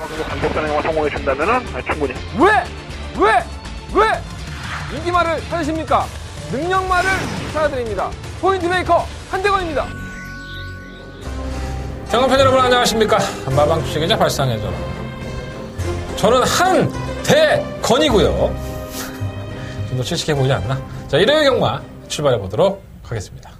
반격하는 경우가 성공해 준다면은 충분히. 왜 인기말을 찾으십니까? 능력말을 찾아드립니다. 포인트 메이커 한대건입니다. 경험팬 여러분 안녕하십니까? 한마방 주식회사 발상의 전화. 저는 한대건이고요. 좀 더 칠식해 보이지 않나? 자, 일요일 경마 출발해 보도록 하겠습니다.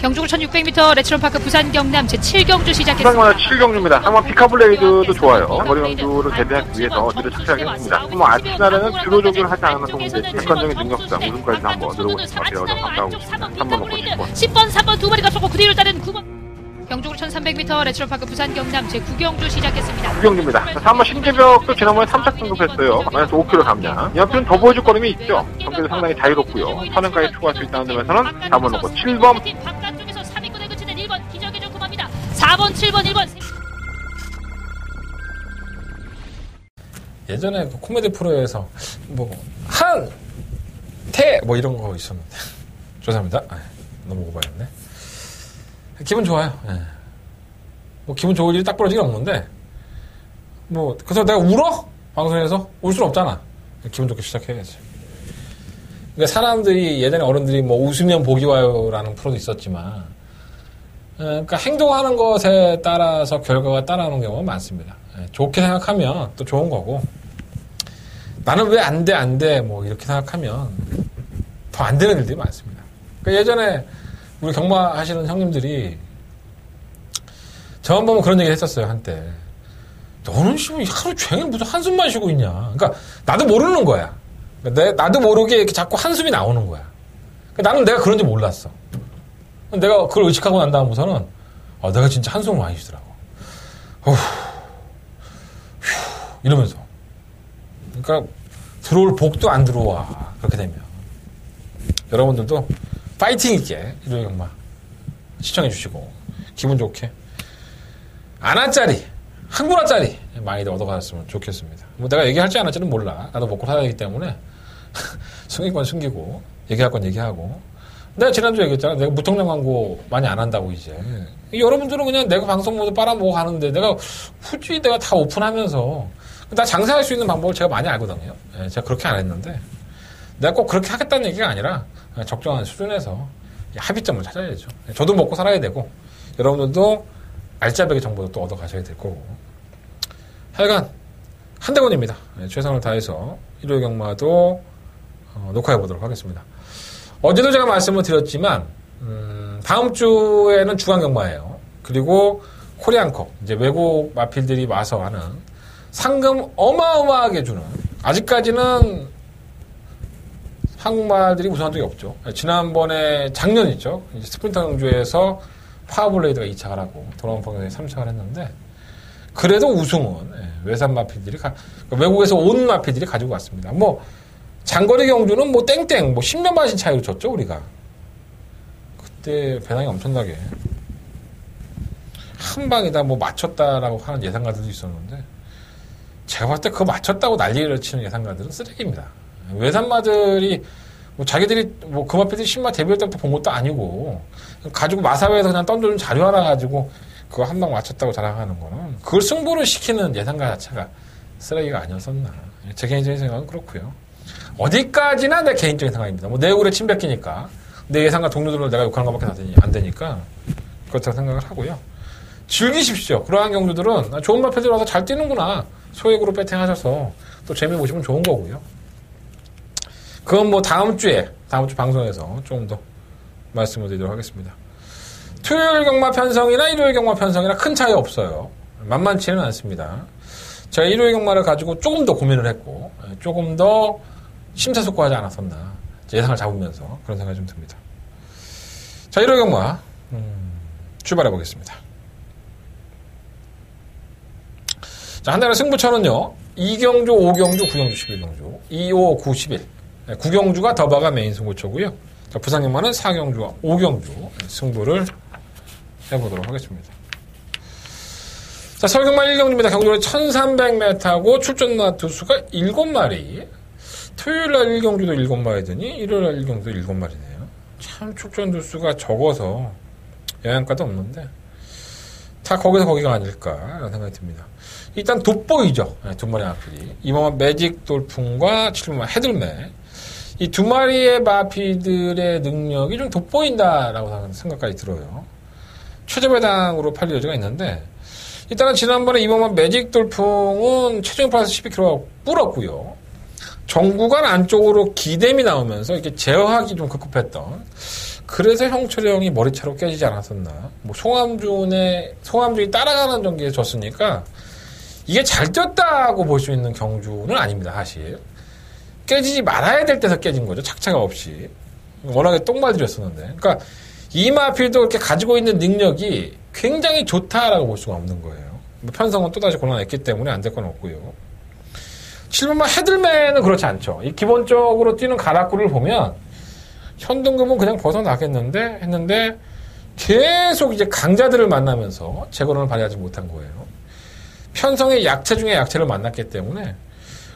경주굴 1600m 레츠론파크 부산 경남 제7경주 시작했습니다. 부산 7경주입니다. 한번 피카블레이드도 좋아요. 장거리 경주를 대비하기 위해서 어디를 착지하겠습니다. 뭐 아치나라는 주로 조교를 하지 않은 동인데 객관적인 능력상 우승까지 한번 들어보고 싶어요. 가까우고 있습니다. 3번 놓고 10번, 3번 두 마리가 쏘고 그 뒤를 따른 9번. 경주굴 1300m 레츠론파크 부산 경남 제9경주 시작했습니다. 9경주입니다. 3번 신재벽도 지난번에 3차 등급했어요. 마이너스 5kg 감량. 이 앞에는 더 보여줄 거림이 있죠. 경기도 상당히 자유롭고요. 선행까지 추가할 수 있다는 점에서는 4번 놓고 7번. 바깥쪽에서 3위권에 그치는 1번 기적의 좀 kum합니다. 4번, 7번, 1번. 예전에 그 코미디 프로에서 뭐 이런 거 있었는데 죄송합니다. 너무 오버했네. 기분 좋아요. 예. 뭐 기분 좋을 일이 딱 벌어지긴 없는데 그래서 내가 울어? 방송에서 울 수는 없잖아. 기분 좋게 시작해야지. 그러니까 사람들이 예전에 어른들이 웃으면 복이 와요라는 프로도 있었지만 그러니까 행동하는 것에 따라서 결과가 따라오는 경우가 많습니다. 예. 좋게 생각하면 또 좋은 거고 나는 왜 안 돼 이렇게 생각하면 더 안 되는 일들이 많습니다. 그러니까 예전에 우리 경마 하시는 형님들이 저만 보면 그런 얘기를 했었어요, 한때. 너는 하루 종일 무슨 한숨만 쉬고 있냐. 그러니까 나도 모르는 거야. 그러니까 나도 모르게 이렇게 자꾸 한숨이 나오는 거야. 그러니까 나는 내가 그런지 몰랐어. 내가 그걸 의식하고 난 다음부터는 내가 진짜 한숨을 많이 쉬더라고. 이러면서. 그러니까 들어올 복도 안 들어와. 그렇게 되면. 여러분들도 파이팅 있게 일요일 경마 시청해 주시고 기분 좋게 한 구라짜리 많이들 얻어가셨으면 좋겠습니다. 내가 얘기할지 안 할지는 몰라. 나도 먹고 살아야 하기 때문에 숨길 건 숨기고 얘기할 건 얘기하고. 내가 지난주에 얘기했잖아. 내가 무통장 광고 많이 안 한다고 이제. 여러분들은 그냥 내가 방송 모두 빨아먹어 가는데 내가 굳이 내가 다 오픈하면서 나 장사할 수 있는 방법을 제가 많이 알거든요. 제가 그렇게 안 했는데 내가 꼭 그렇게 하겠다는 얘기가 아니라 적정한 수준에서 합의점을 찾아야죠. 저도 먹고 살아야 되고 여러분들도 알짜배기 정보도 또 얻어가셔야 될 거고 하여간 한대건입니다. 최선을 다해서 일요일 경마도 녹화해 보도록 하겠습니다. 어제도 제가 말씀을 드렸지만 다음 주에는 주간 경마예요. 그리고 코리안컵 이제 외국 마필들이 와서 하는 상금 어마어마하게 주는 아직까지는 한국말들이 우승한 적이 없죠. 지난번에 작년이죠. 스프린터 경주에서 파워블레이드가 2착을 하고 돌아온 평균에 3착을 했는데 그래도 우승은 외산 마필들이 외국에서 온 마필들이 가지고 왔습니다. 장거리 경주는 땡땡 10몇 마신 차이로 졌죠 우리가. 그때 배당이 엄청나게 한 방이다 맞췄다라고 하는 예상가들도 있었는데 제가 봤을 때 그거 맞췄다고 난리를 치는 예상가들은 쓰레기입니다. 외산마들이 자기들이 그 마필들이 신마 데뷔할 때부터 본 것도 아니고 가지고 마사회에서 그냥 던져준 자료 하나 가지고 그거 한 방 맞췄다고 자랑하는 거는 그걸 승부를 시키는 예상가 자체가 쓰레기가 아니었었나. 제 개인적인 생각은 그렇고요. 어디까지나 내 개인적인 생각입니다. 내 얼굴에 침 뱉기니까 내 예상가 동료들을 내가 욕하는 것밖에 안 되니까 그렇다고 생각을 하고요. 즐기십시오. 그러한 경주들은 좋은 마필들 와서 잘 뛰는구나. 소액으로 배팅하셔서 또 재미 보시면 좋은 거고요. 그건 다음 주 방송에서 좀 더 말씀을 드리도록 하겠습니다. 토요일 경마 편성이나 일요일 경마 편성이나 큰 차이 없어요. 만만치는 않습니다. 제가 일요일 경마를 가지고 조금 더 고민을 했고, 조금 더 심사숙고하지 않았었나. 예상을 잡으면서 그런 생각이 좀 듭니다. 자, 일요일 경마, 출발해 보겠습니다. 자, 한 달의 승부처는요, 2경주, 5경주, 9경주, 11경주, 2, 5, 9, 11. 9경주가 더바가 메인 승부처고요. 자, 부산경마는 4경주와 5경주 승부를 해보도록 하겠습니다. 자, 서울경마 1경주입니다. 경주는 1300m고 출전나 두수가 7마리. 토요일날 1경주도 7마리더니 일요일날 1경주도 7마리네요. 참 출전 두수가 적어서 영양가도 없는데 다 거기서 거기가 아닐까라는 생각이 듭니다. 일단 돋보이죠. 두 마리 마필이. 이번 매직 돌풍과 7번만 헤들맨. 이 두 마리의 마필들의 능력이 좀 돋보인다라고 생각까지 들어요. 최저 배당으로 팔릴 여지가 있는데 일단은 지난번에 이번만 매직 돌풍은 최종 플러스 12kg가 불었고요. 정구간 안쪽으로 기댐이 나오면서 이렇게 제어하기 좀 급급했던 그래서 형철이 형이 머리차로 깨지지 않았었나. 뭐 송함준이 따라가는 전기에 졌으니까 이게 잘 뛰었다고 볼 수 있는 경주는 아닙니다. 사실 깨지지 말아야 될 때서 깨진 거죠. 착착 없이. 워낙에 똥말들이었었는데. 그러니까 이 마필도 이렇게 가지고 있는 능력이 굉장히 좋다라고 볼 수가 없는 거예요. 편성은 또다시 곤란했기 때문에 안 될 건 없고요. 7번만 헤들맨은 그렇지 않죠. 이 기본적으로 뛰는 가락구를 보면 현등급은 그냥 벗어나겠는데 했는데 계속 이제 강자들을 만나면서 재건을 발휘하지 못한 거예요. 편성의 약체 중에 약체를 만났기 때문에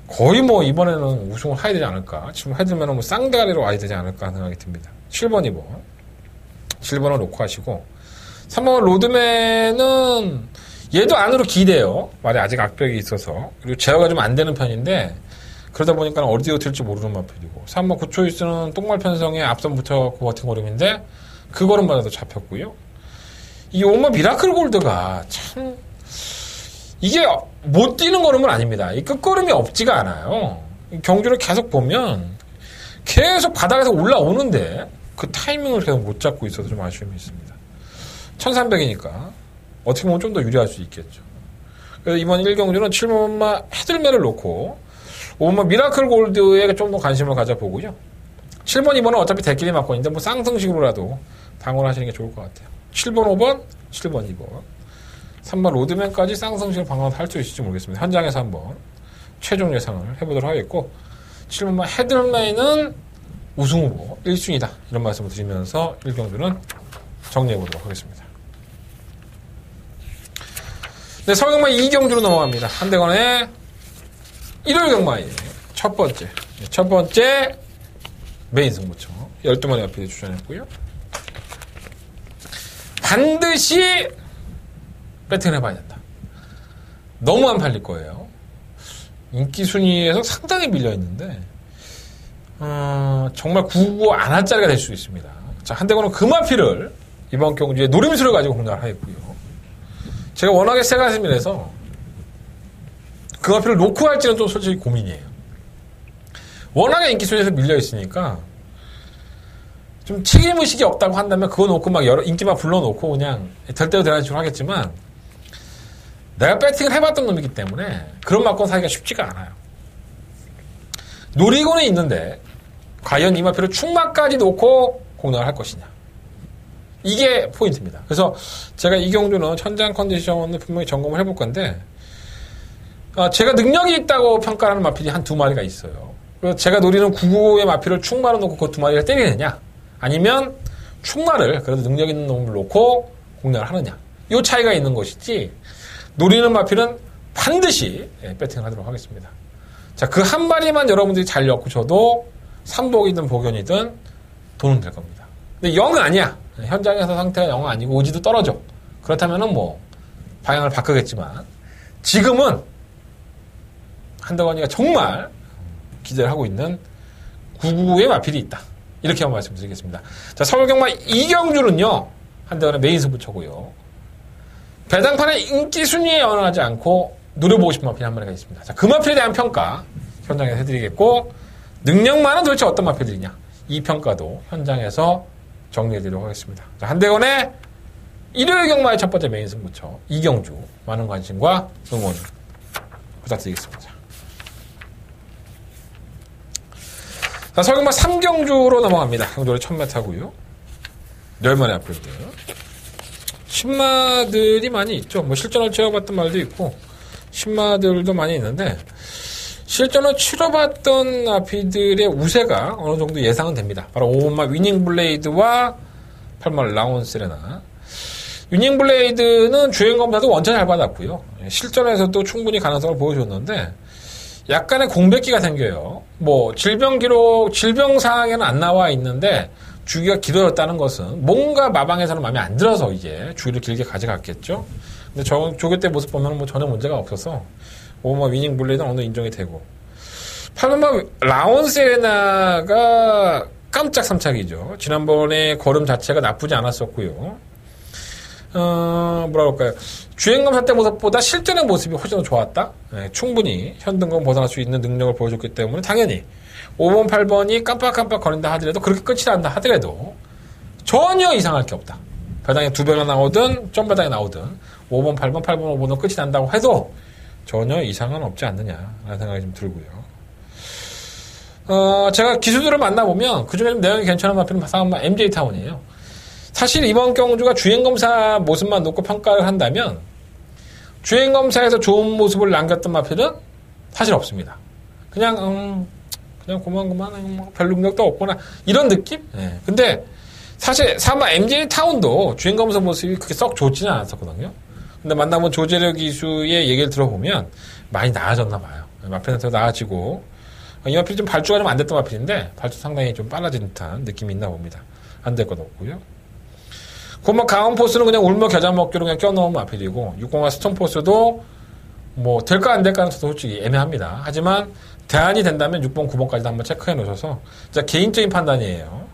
거의 뭐 이번에는 우승을 해야 되지 않을까. 지금 헤들맨은 뭐 쌍대가리로 와야 되지 않을까 하는 생각이 듭니다. 7번, 2번. 7번을 놓고 하시고 3번 로드맨은 얘도 안으로 기대요. 말이 아직 악벽이 있어서. 그리고 제어가 좀 안 되는 편인데 그러다 보니까 어디로 튈지 모르는 마필이고 3번 9초이스는 똥말 편성에 앞선 붙여갖고 버팅거림인데 그 걸음마다도 잡혔고요. 이 5번 미라클 골드가 참 이게 못 뛰는 걸음은 아닙니다. 이 끝걸음이 없지가 않아요. 경주를 계속 보면 계속 바닥에서 올라오는데 그 타이밍을 계속 못 잡고 있어서 좀 아쉬움이 있습니다. 1300이니까 어떻게 보면 좀 더 유리할 수 있겠죠. 그래서 이번 1경주는 7번마 헤들맨을 놓고 5번마 미라클 골드에 좀 더 관심을 가져보고요. 7번, 2번은 어차피 대끼리 맞고 있는데 뭐 쌍승식으로라도 방어하시는 게 좋을 것 같아요. 7번, 5번, 7번, 2번. 3번 로드맨까지 쌍승식으로 방어할 수 있을지 모르겠습니다. 현장에서 한번 최종 예상을 해보도록 하겠고 7번마 헤들맨은 우승 후보 1순위다. 이런 말씀을 드리면서 1경주는 정리해보도록 하겠습니다. 네, 서경마 2경주로 넘어갑니다. 한대건의 일요일 경마의 첫 번째 메인 승부처 12마리 앞에 추천했고요. 반드시 배팅을 해봐야 된다. 너무 안 팔릴 거예요. 인기 순위에서 상당히 밀려있는데 정말 999 안할자리가 될 수 있습니다. 자, 한대건은 금화피를 이번 경주에 노림수를 가지고 공략을 하겠고요. 제가 워낙에 새 가슴이라서 금화피를 놓고 할지는 좀 솔직히 고민이에요. 워낙에 인기 순위에서 밀려있으니까 좀 책임의식이 없다고 한다면 그거 놓고 막 여러 인기만 불러놓고 그냥 될 대로 되는 식으로 하겠지만 내가 배팅을 해봤던 놈이기 때문에 그런 막건 사기가 쉽지가 않아요. 노리고는 있는데 과연 이 마표를 충마까지 놓고 공략을 할 것이냐. 이게 포인트입니다. 그래서 제가 이 경주는 현장 컨디션을 분명히 점검을 해볼 건데 제가 능력이 있다고 평가하는 마필이 한 두 마리가 있어요. 그래서 제가 노리는 995의 마필을 충마로 놓고 그 두 마리를 때리느냐 아니면 충마를 그래도 능력 있는 놈을 놓고 공략을 하느냐. 이 차이가 있는 것이지 노리는 마필은 반드시 배팅을 하도록 하겠습니다. 자, 그 한 마리만 여러분들이 잘 엮으셔도 삼복이든 복연이든 돈은 될 겁니다. 근데 영 아니야. 현장에서 상태가 영 아니고 오지도 떨어져. 그렇다면은 뭐 방향을 바꾸겠지만 지금은 한대건이가 정말 기대를 하고 있는 999의 마필이 있다. 이렇게 한번 말씀드리겠습니다. 자, 서울경마 이경주는요. 한대건의 메인 승부처고요. 배당판의 인기 순위에 연연하지 않고 노려보고 싶은 마필이 한 마리가 있습니다. 자, 그 마필에 대한 평가 현장에서 해드리겠고 능력만은 도대체 어떤 마필들이냐 이 평가도 현장에서 정리해드리도록 하겠습니다. 자, 한대건의 일요일 경마의 첫 번째 메인 승부처 이경주 많은 관심과 응원 부탁드리겠습니다. 자, 서경마 3경주로 넘어갑니다. 경주를 1000m고요. 10마리 앞필드. 신마들이 많이 있죠. 뭐 실전을 치러봤던 말도 있고 신마들도 많이 있는데 실전을 치러봤던 아피들의 우세가 어느 정도 예상은 됩니다. 바로 5번마 위닝 블레이드와 8번마 라온 세레나. 위닝 블레이드는 주행 검사도 원체 잘 받았고요. 실전에서도 충분히 가능성을 보여줬는데 약간의 공백기가 생겨요. 뭐 질병 기록, 질병 사항에는 안 나와 있는데 주기가 길어졌다는 것은 뭔가 마방에서는 마음에 안 들어서 이제 주기를 길게 가져갔겠죠. 근데 조교 때 모습 보면 뭐 전혀 문제가 없어서 위닝 블레이드는 어느 정도 인정이 되고 8번마 라온세나가 깜짝 3착이죠. 지난번에 걸음 자체가 나쁘지 않았었고요. 뭐라 그럴까요. 주행검사 때 모습보다 실전의 모습이 훨씬 더 좋았다. 네, 충분히 현등검 벗어날 수 있는 능력을 보여줬기 때문에 당연히 5번, 8번이 깜빡깜빡 거린다 하더라도 그렇게 끝이 난다 하더라도 전혀 이상할 게 없다. 배당에 2배가 나오든 점배당이 나오든 5번, 8번, 8번, 5번은 끝이 난다고 해도 전혀 이상은 없지 않느냐라는 생각이 좀 들고요. 제가 기수들을 만나보면 그중에 좀 내용이 괜찮은 마필은 상황만 MJ타운이에요. 사실 이번 경주가 주행검사 모습만 놓고 평가를 한다면 주행검사에서 좋은 모습을 남겼던 마필은 사실 없습니다. 그냥 고만고만 별 능력도 없구나 이런 느낌? 네. 근데 사실 사마 MJ타운도 주행검사 모습이 그렇게 썩 좋지는 않았었거든요. 근데 만나본 조재력 기수의 얘기를 들어보면 많이 나아졌나 봐요. 마필은 더 나아지고 이 마필이 좀 발주가 좀 안 됐던 마필인데 발주 상당히 좀 빨라진 듯한 느낌이 있나 봅니다. 안 될 것 없고요. 고마 강원포스는 그냥 울며 겨자 먹기로 그냥 껴넣은 마필이고 6공화 스톤포스도 뭐 될까 안 될까는 저도 솔직히 애매합니다. 하지만 대안이 된다면 6번, 9번까지도 한번 체크해 놓으셔서 진짜 개인적인 판단이에요.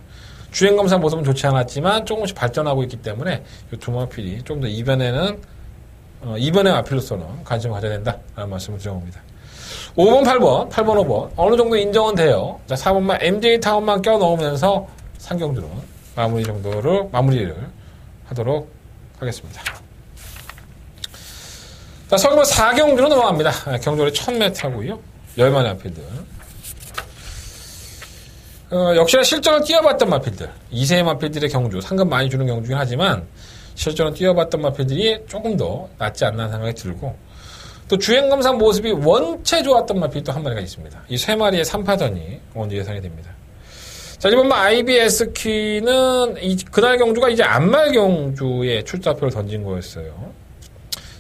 주행검사 모습은 좋지 않았지만 조금씩 발전하고 있기 때문에 이 두 마필이 좀 더 이번의 마필로서는 관심을 가져야 된다라는 말씀을 드려봅니다. 5번, 8번, 5번 어느 정도 인정은 돼요. 자, 4번만 MJ타운만 껴넣으면서 상경주는 마무리를 하도록 하겠습니다. 자, 서경마 4경주로 넘어갑니다. 경주를 1000m고요. 열만의 마필들. 역시나 실전을 뛰어봤던 마필들. 2세의 마필들의 경주, 상금 많이 주는 경주긴 하지만 실전을 뛰어봤던 마필들이 조금 더 낫지 않나 생각이 들고 또 주행검사 모습이 원체 좋았던 마필이 또 한 마리가 있습니다. 이 3마리의 3파전이 오늘 예상이 됩니다. 자, 1번마 IBS 퀴는 그날 경주가 이제 안말 경주에 출사표를 던진 거였어요.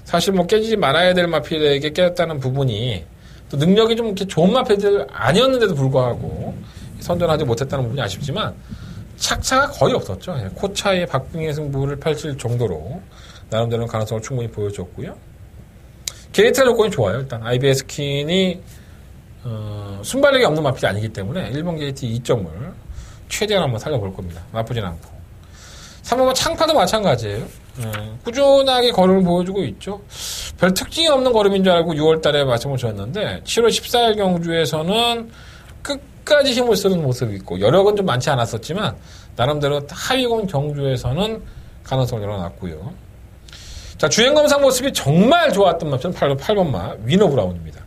사실 뭐 깨지지 말아야 될 마필에게 깨졌다는 부분이 또 능력이 좀 이렇게 좋은 마필들 아니었는데도 불구하고 선전하지 못했다는 부분이 아쉽지만 착차가 거의 없었죠. 코차의 박빙의 승부를 펼칠 정도로 나름대로는 가능성을 충분히 보여줬고요. 게이트가 조건이 좋아요. 일단 IBS 퀸이 순발력이 없는 마필이 아니기 때문에 1번 게이트 2점을 최대한 한번 살려볼 겁니다. 나쁘진 않고 3번은 창파도 마찬가지예요. 꾸준하게 걸음을 보여주고 있죠. 별 특징이 없는 걸음인 줄 알고 6월달에 말씀을 드렸는데 7월 14일 경주에서는 끝까지 힘을 쓰는 모습이 있고 여력은 좀 많지 않았었지만 나름대로 하위권 경주에서는 가능성을 열어놨고요. 자, 주행검사 모습이 정말 좋았던 마필은 8번마 위너 브라운입니다.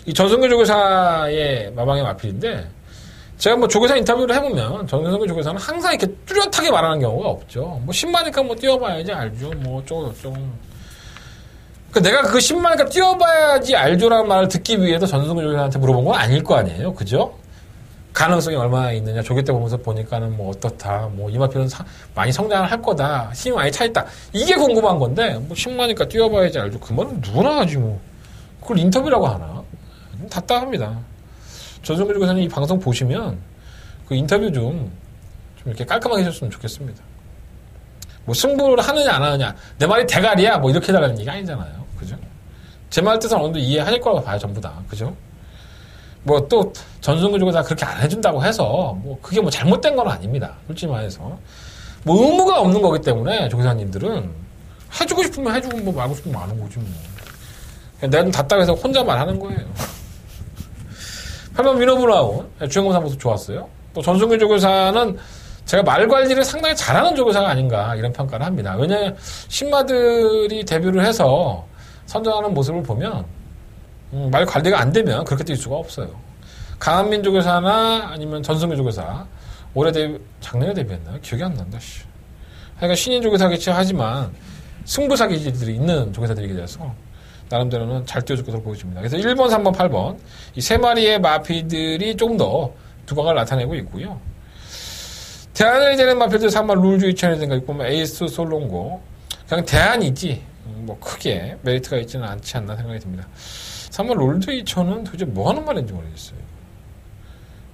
이 전승규 조교사의 마방의 마필인데 제가 뭐 조교사 인터뷰를 해보면 전승규 조교사는 항상 이렇게 뚜렷하게 말하는 경우가 없죠. 뭐 10마니까 뭐 뛰어봐야지 알죠. 뭐 어쩌고 내가 그 10마니까 뛰어봐야지 알죠라는 말을 듣기 위해서 전승규 조교사한테 물어본 건 아닐 거 아니에요. 그죠? 가능성이 얼마나 있느냐. 조교 때 보면서 보니까는 뭐 어떻다. 뭐 이 마필은 많이 성장을 할 거다. 힘이 많이 차있다. 이게 궁금한 건데 뭐 10마니까 뛰어봐야지 알죠. 그 말은 누구나 하지 뭐. 그걸 인터뷰라고 하나? 답답합니다. 전승규 조교사님 이 방송 보시면 그 인터뷰 좀 이렇게 깔끔하게 해줬으면 좋겠습니다. 뭐 승부를 하느냐 안 하느냐 내 말이 대가리야 뭐 이렇게 해달라는 얘기 아니잖아요. 그죠? 제 말 뜻은 어느 정도 이해하실 거라고 봐요. 전부 다. 그죠? 뭐 또 전승규 조교사 그렇게 안 해준다고 해서 뭐 그게 뭐 잘못된 건 아닙니다. 솔직히 말해서 뭐 의무가 없는 거기 때문에 조교사님들은 해주고 싶으면 해주고 뭐 말고 싶으면 마는 거지 뭐. 내가 좀 답답해서 혼자 말하는 거예요. 8번 위너 브라운 주행검사 모습 좋았어요. 또 전승규 조교사는 제가 말 관리를 상당히 잘하는 조교사가 아닌가 이런 평가를 합니다. 왜냐하면 신마들이 데뷔를 해서 선전하는 모습을 보면 말 관리가 안 되면 그렇게 뛸 수가 없어요. 강한민 조교사나 아니면 전승규 조교사 작년에 데뷔했나요? 기억이 안 난다. 하여간 신인 조교사겠지 하지만 승부사기들이 있는 조교사들이게 돼서 나름대로는 잘 띄워줄 것으로 보여집니다. 그래서 1번, 3번, 8번 이 세 마리의 마필들이 조금 더 두각을 나타내고 있고요. 대안을 되는 마필들 3번 룰주이천이든가 6번 에이스 솔롱고 그냥 대안이지 뭐 크게 메리트가 있지는 않지 않나 생각이 듭니다. 3번 롤드이천은 도대체 뭐 하는 말인지 모르겠어요.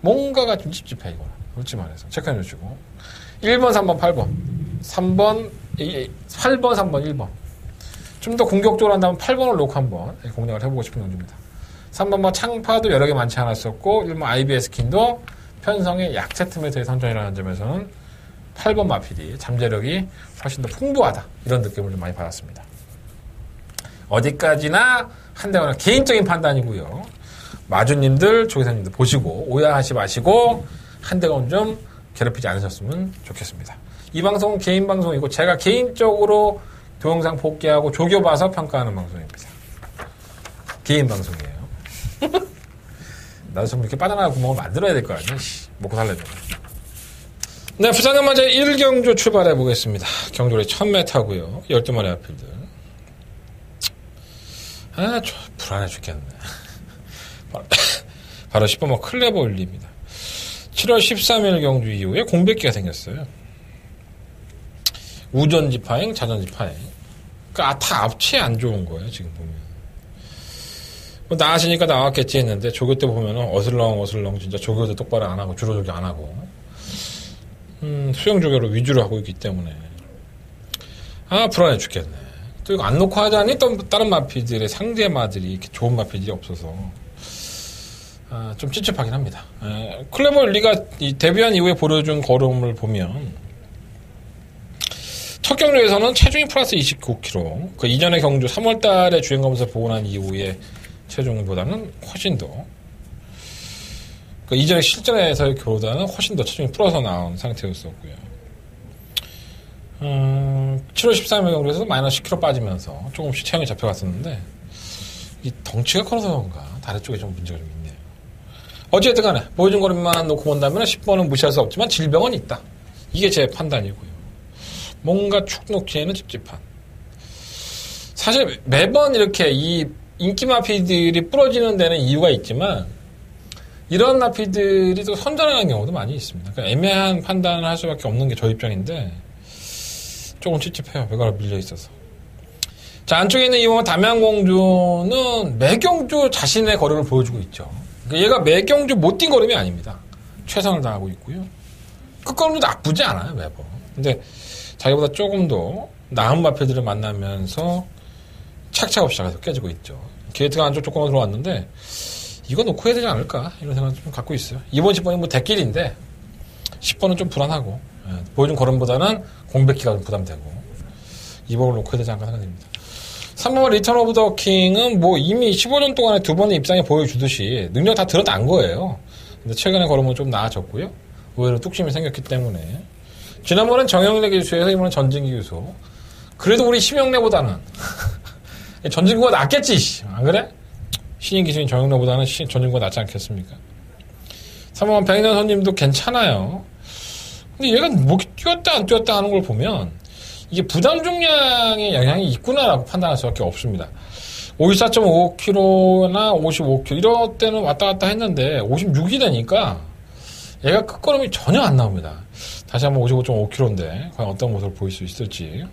뭔가가 좀 찝찝해 이거는. 솔직히 말해서. 체크해 주시고. 1번, 3번, 8번. 8번, 3번, 1번. 좀 더 공격적으로 한다면 8번을 놓고 한번 공략을 해보고 싶은 경주입니다. 3번 뭐 창파도 여러 개 많지 않았었고 1번 IBS 킨도 편성의 약체 틈에 대해 선전이라는 점에서는 8번 마필이 잠재력이 훨씬 더 풍부하다. 이런 느낌을 좀 많이 받았습니다. 어디까지나 한대거는 개인적인 판단이고요. 마주님들, 조기사님들 보시고 오해하지 마시고 한대건 좀 괴롭히지 않으셨으면 좋겠습니다. 이 방송은 개인 방송이고 제가 개인적으로 동영상 복귀하고 조교봐서 평가하는 방송입니다. 개인 방송이에요. 나도 좀 이렇게 빠져나갈 구멍을 만들어야 될 거 아니야? 먹고 살려면. 네, 부산연마제 1경주 출발해 보겠습니다. 경주리 1000m고요. 12마리 앞필들. 불안해 죽겠네. 바로 10번만 클레버 올립니다. 7월 13일 경주 이후에 공백기가 생겼어요. 우전지 파행, 자전지 파행. 그러니까 다 앞치에 안 좋은 거예요, 지금 보면. 뭐 나왔으니까 나왔겠지 했는데, 조교 때 보면은 어슬렁 진짜 조교도 똑바로 안 하고, 주로 조교 안 하고, 수영 조교를 위주로 하고 있기 때문에. 불안해 죽겠네. 또 이거 안 놓고 하자니 또 다른 마피들의 상대 마들이 이렇게 좋은 마피들이 없어서, 좀 찝찝하긴 합니다. 클레버 리가 데뷔한 이후에 보여준 걸음을 보면, 첫 경주에서는 체중이 플러스 29kg. 그 이전의 경주 3월 달에 주행검사 보고 난 이후에 체중보다는 훨씬 더. 그 이전의 실전에서의 교보다는 훨씬 더 체중이 풀어서 나온 상태였었고요. 7월 13일 경주에서 마이너스 10kg 빠지면서 조금씩 체형이 잡혀갔었는데, 이 덩치가 커서 그런가, 다리 쪽에 좀 문제가 좀 있네요. 어쨌든 간에, 보여준 걸음만 놓고 본다면 10번은 무시할 수 없지만 질병은 있다. 이게 제 판단이고요. 뭔가 축 놓기에는 찝찝한. 사실 매번 이렇게 이 인기 마피들이 부러지는 데는 이유가 있지만 이런 마피들이 또 선전하는 경우도 많이 있습니다. 그러니까 애매한 판단을 할 수밖에 없는 게 저 입장인데 조금 찝찝해요. 배가로 밀려 있어서. 자, 안쪽에 있는 이번 담양공주는 매경주 자신의 거리를 보여주고 있죠. 그러니까 얘가 매경주 못 뛴 걸음이 아닙니다. 최선을 다하고 있고요. 끝걸음도 나쁘지 않아요, 매번. 근데 자기보다 조금 더 나은 마필들을 만나면서 착착 없이 계속 깨지고 있죠. 게이트가 안쪽 조건으로 들어왔는데 이거 놓고 해야 되지 않을까 이런 생각을 좀 갖고 있어요. 2번, 10번이 뭐 대길인데 10번은 좀 불안하고 보여준 걸음보다는 공백기가 좀 부담되고 2번을 놓고 해야 되지 않을까 생각됩니다. 3번 리턴 오브 더 킹은 뭐 이미 15년 동안에 두 번의 입상에 보여주듯이 능력 다 드러난 거예요. 근데 최근에 걸음은 좀 나아졌고요. 의외로 뚝심이 생겼기 때문에 지난번엔 정영래 기수에서 이번엔 전진기 기수. 그래도 우리 심영래보다는 전진구가 낫겠지. 안 그래? 신인 기수인 정영래보다는 전진구가 낫지 않겠습니까? 3번 백년 손님도 괜찮아요. 근데 얘가 뭐 뛰었다 안 뛰었다 하는 걸 보면 이게 부담 중량의 영향이 있구나라고 판단할 수밖에 없습니다. 54.5kg나 55kg 이럴 때는 왔다 갔다 했는데 56이 되니까 얘가 끝걸음이 전혀 안 나옵니다. 다시 한번 55.5kg인데 과연 어떤 모습을 보일 수 있을지.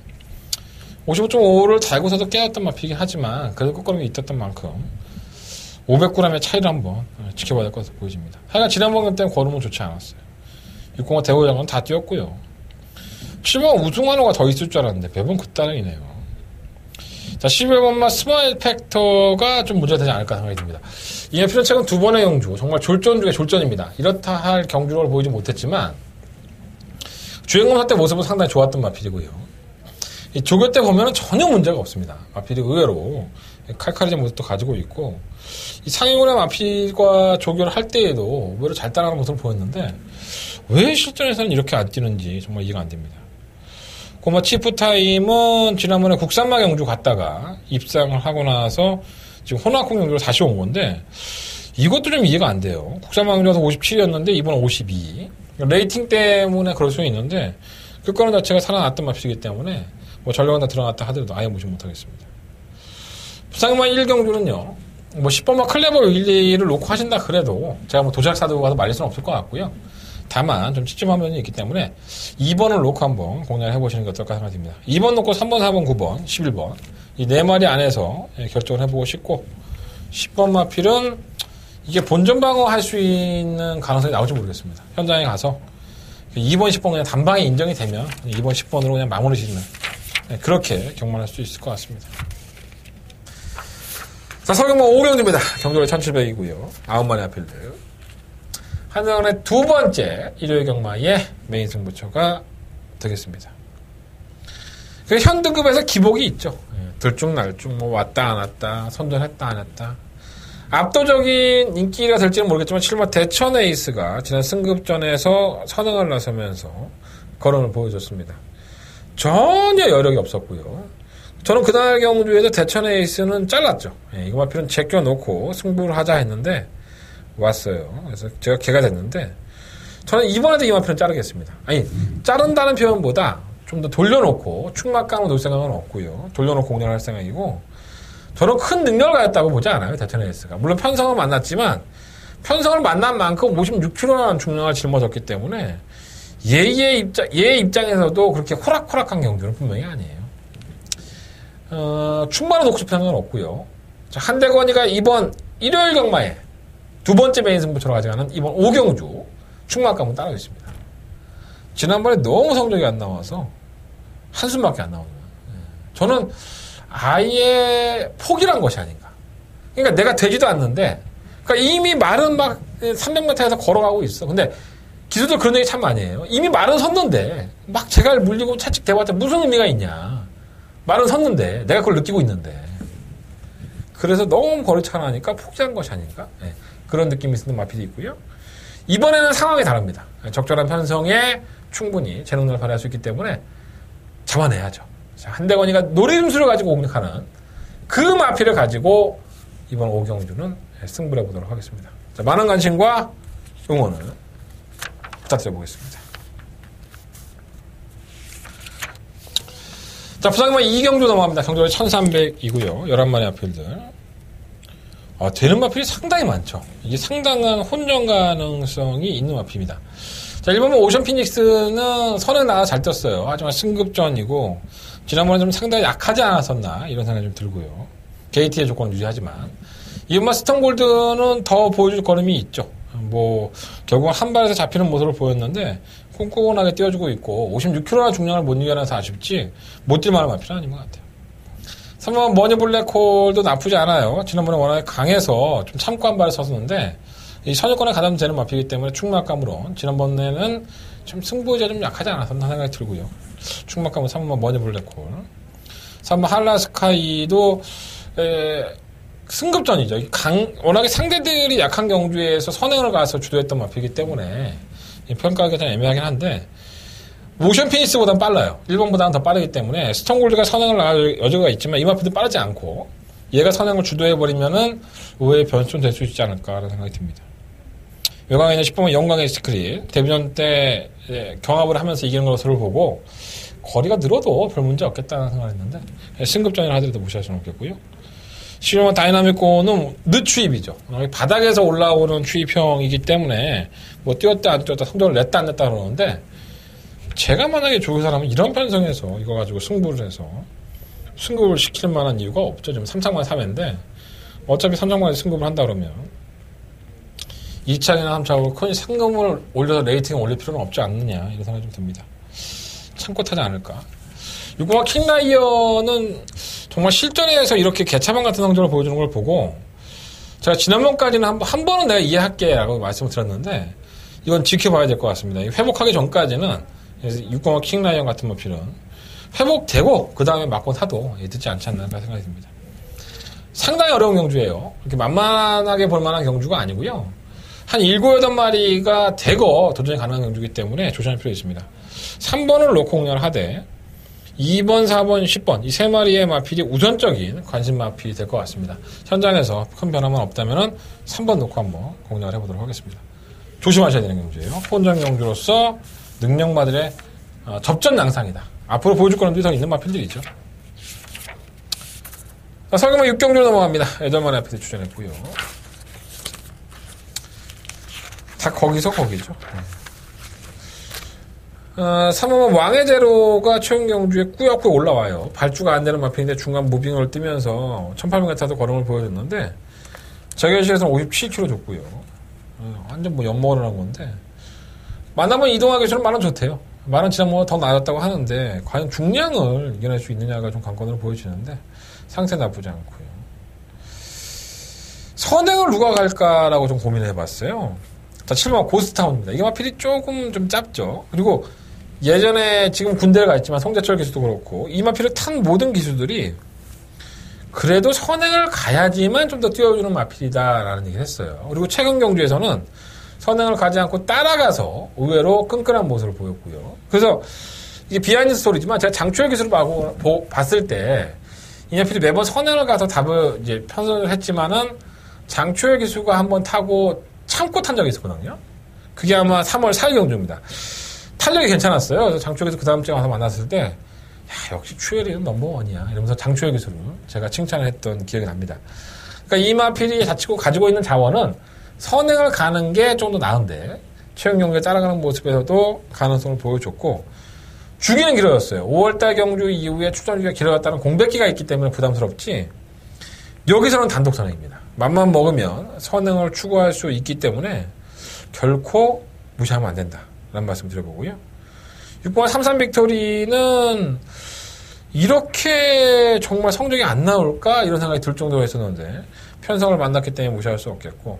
55.5를 달고서도 깨웠던 마피긴 하지만 그래도 끝걸음이 있었던 만큼 500g의 차이를 한번 지켜봐야 될 것으로 보여집니다. 하여간 지난번 때는 걸음은 좋지 않았어요. 605 대호장은 다 뛰었고요. 7번 우승환호가 더 있을 줄 알았는데 매번 그 따름이네요. 자, 11번만 스마일 팩터가 좀 문제가 되지 않을까 생각이 듭니다. 이에 필연 최근 두 번의 경주, 정말 졸전 중에 졸전입니다. 이렇다 할 경주력을 보이지 못했지만 주행검사 때 모습은 상당히 좋았던 마필이고요. 이 조교 때 보면은 전혀 문제가 없습니다. 마필이 의외로 칼칼해진 모습도 가지고 있고 이 상위군의 마필과 조교를 할 때에도 의외로 잘 따라가는 모습을 보였는데 왜 실전에서는 이렇게 안 뛰는지 정말 이해가 안 됩니다. 고마 치프타임은 지난번에 국산마 경주 갔다가 입상을 하고 나서 지금 호나콩 경주로 다시 온 건데 이것도 좀 이해가 안 돼요. 국산마 경주에서 57이었는데 이번은 52. 레이팅 때문에 그럴 수 있는데 끝거는 자체가 살아났던 마필이기 때문에 뭐 전력은 다 들어갔다 하더라도 아예 무시 못하겠습니다. 부산마 1경주는요. 뭐 10번만 클레버 1, 2를 놓고 하신다 그래도 제가 뭐 도시락 사두고 가서 말릴 수는 없을 것 같고요. 다만 좀 찝찝한 면이 있기 때문에 2번을 놓고 한번 공략을 해보시는 게 어떨까 생각됩니다. 2번 놓고 3번, 4번, 9번, 11번 이 4마리 안에서 결정을 해보고 싶고 10번 마필은 이게 본전 방어할 수 있는 가능성이 나올지 모르겠습니다. 현장에 가서 2번, 10번 그냥 단방에 인정이 되면 2번, 10번으로 그냥 마무리 짓는 그렇게 경만할 수 있을 것 같습니다. 자, 서경마 5경주입니다. 경주가 1700이고요. 9마리 아필드. 한정원의 두 번째 일요일 경마의 메인 승부처가 되겠습니다. 현등급에서 기복이 있죠. 들쭉날쭉 뭐 왔다 안 왔다, 선전했다 안 했다. 압도적인 인기가 될지는 모르겠지만 7번 대천 에이스가 지난 승급전에서 선행을 나서면서 걸음을 보여줬습니다. 전혀 여력이 없었고요. 저는 그날 경주에서 대천 에이스는 잘랐죠. 이거 필요는 제껴놓고 승부를 하자 했는데 왔어요. 그래서 제가 개가 됐는데 저는 이번에도 이만표는 자르겠습니다. 아니 자른다는 표현보다 좀 더 돌려놓고 축막감을 놓을 생각은 없고요. 돌려놓고 공략을 할 생각이고 저는 큰 능력을 가졌다고 보지 않아요. 대천 에이스가. 물론 편성을 만났지만 편성을 만난 만큼 56kg라는 중량을 짊어졌기 때문에 얘의 입장에서도 그렇게 호락호락한 경주는 분명히 아니에요. 충만한 옥수편은 없고요. 자, 한대건이가 이번 일요일 경마에 두 번째 메인 승부처로 가져가는 이번 5경주 충만감은 따로 있습니다. 지난번에 너무 성적이 안 나와서 한숨밖에 안 나오네요. 저는 아예 포기한 것이 아닌가. 그러니까 내가 되지도 않는데, 그러니까 이미 말은 막 300m에서 걸어가고 있어. 근데 기수들 그런 얘기 참 많이 해요. 이미 말은 섰는데 막 제갈 물리고 차측 대봤자 무슨 의미가 있냐. 말은 섰는데 내가 그걸 느끼고 있는데. 그래서 너무 거리 차가 나니까 포기한 것이 아닌가. 네. 그런 느낌이 있는 마필이 있고요. 이번에는 상황이 다릅니다. 적절한 편성에 충분히 재능을 발휘할 수 있기 때문에 잡아내야죠. 자, 한대건이가 노림수를 가지고 공략하는 그 마필을 가지고 이번 5경주는 승부를 해보도록 하겠습니다. 자, 많은 관심과 응원을 부탁드려보겠습니다. 자, 부산경마 2경주 넘어갑니다. 경주가 1300이고요. 11마리 아필들. 되는 마필이 상당히 많죠. 이게 상당한 혼전 가능성이 있는 마필입니다. 자, 1번은 오션 피닉스는 선에 나가 잘 떴어요. 하지만 승급전이고, 지난번에 좀 상당히 약하지 않았었나, 이런 생각이 좀 들고요. 게이트의 조건을 유지하지만. 2번만 스톤골드는 더 보여줄 걸음이 있죠. 뭐, 결국은 한 발에서 잡히는 모습을 보였는데, 꼼꼼하게 띄워주고 있고, 56kg나 중량을 못 이겨놔서 아쉽지, 못 뛸만한 마필은 아닌 것 같아요. 3번 머니블랙홀도 나쁘지 않아요. 지난번에 워낙에 강해서 좀 참고 한 발을 섰었는데, 이 선유권에 가담되는 마필이기 때문에 충막감으로 지난번에는 좀 승부에 좀 약하지 않았었나 생각이 들고요. 충막감은 3번 머니블랙홀. 3번 한라스카이도 승급전이죠. 워낙에 상대들이 약한 경주에서 선행을 가서 주도했던 마필이기 때문에 평가하기가 좀 애매하긴 한데 모션 피니스보다는 빨라요. 1번보다는 더 빠르기 때문에 스톤골드가 선행을 나갈 여지가 있지만 이 마필도 빠르지 않고 얘가 선행을 주도해버리면은 의외의 변수는 될 수 있지 않을까라는 생각이 듭니다. 외곽에 있는 10번은 영광의 스크릿 데뷔전 때 경합을 하면서 이기는 것을 보고 거리가 늘어도 별 문제 없겠다는 생각을 했는데 승급전이라 하더라도 무시할 수는 없겠고요. 11번 다이나믹고는 늦추입이죠. 바닥에서 올라오는 추입형이기 때문에 뭐 뛰었다 안 뛰었다 성적을 냈다 안 냈다 그러는데 제가 만약에 조교사라면 이런 편성에서 이거 가지고 승부를 해서 승급을 시킬 만한 이유가 없죠. 지금 3창만 3회인데 어차피 3창만에 승급을 한다 그러면 2창이나 3창으로 큰 상금을 올려서 레이팅을 올릴 필요는 없지 않느냐 이런 생각이 좀 듭니다. 참고 타지 않을까. 6번 킹라이어는 정말 실전에서 이렇게 개차반 같은 성적을 보여주는 걸 보고 제가 지난번까지는 한 번은 내가 이해할게 라고 말씀을 드렸는데 이건 지켜봐야 될 것 같습니다. 회복하기 전까지는 6번 킹라이어 같은 마필은 회복되고 그 다음에 맞고 타도 늦지 않지 않나 생각이 듭니다. 상당히 어려운 경주예요. 이렇게 만만하게 볼 만한 경주가 아니고요. 한 7, 8마리가 대거 도전이 가능한 경주이기 때문에 조심할 필요가 있습니다. 3번을 놓고 공략을 하되 2번, 4번, 10번 이 3마리의 마필이 우선적인 관심 마필이 될 것 같습니다. 현장에서 큰 변화만 없다면 3번 놓고 한번 공략을 해보도록 하겠습니다. 조심하셔야 되는 경주예요. 혼전 경주로서 능력마들의 접전 양상이다. 앞으로 보여줄 거는 더 있는 마필들이죠. 설경마 6경주로 넘어갑니다. 8마리 앞에서 출전했고요. 다 거기서 거기죠. 3번은 왕의 제로가 최근 경주에 꾸역꾸역 올라와요. 발주가 안 되는 마필인데 중간 무빙을 뛰면서 1800m도 걸음을 보여줬는데 저결실에서는 57kg 줬고요. 완전 뭐 엿먹으러 한 건데. 만나면 이동화 기술은 말은 좋대요. 말은 지난번보다 더 나아졌다고 하는데, 과연 중량을 이겨낼 수 있느냐가 좀 관건으로 보여지는데, 상태 나쁘지 않고요. 선행을 누가 갈까라고 좀 고민을 해봤어요. 자, 7번 고스타운입니다. 이게 마필이 조금 좀 짧죠. 그리고 예전에 지금 군대를 가 있지만 송재철 기수도 그렇고, 이 마필을 탄 모든 기수들이 그래도 선행을 가야지만 좀 더 뛰어주는 마필이다라는 얘기를 했어요. 그리고 최근 경주에서는 선행을 가지 않고 따라가서 의외로 끈끈한 모습을 보였고요. 그래서 이게 비하인드 스토리지만 제가 장초열 기술을 봤을 때 이 마필이 매번 선행을 가서 답을 이제 편성을 했지만은 장초열 기수가 한번 타고 참고 탄 적이 있었거든요. 그게 아마 3월 4일 경주입니다. 탄력이 괜찮았어요. 그래서 장초열 기수 그 다음 주에 와서 만났을 때 야, 역시 추열이는 넘버원이야. 이러면서 장초열 기술을 제가 칭찬을 했던 기억이 납니다. 그러니까 이 마필이 자치고 가지고 있는 자원은 선행을 가는 게 좀 더 나은데 최근 경주에 따라가는 모습에서도 가능성을 보여줬고 주기는 길어졌어요. 5월달 경주 이후에 출전주기가 길어졌다는 공백기가 있기 때문에 부담스럽지 여기서는 단독 선행입니다. 맘만 먹으면 선행을 추구할 수 있기 때문에 결코 무시하면 안 된다라는 말씀 드려보고요. 6번 33 빅토리는 이렇게 정말 성적이 안 나올까 이런 생각이 들 정도로 했었는데 편성을 만났기 때문에 무시할 수 없겠고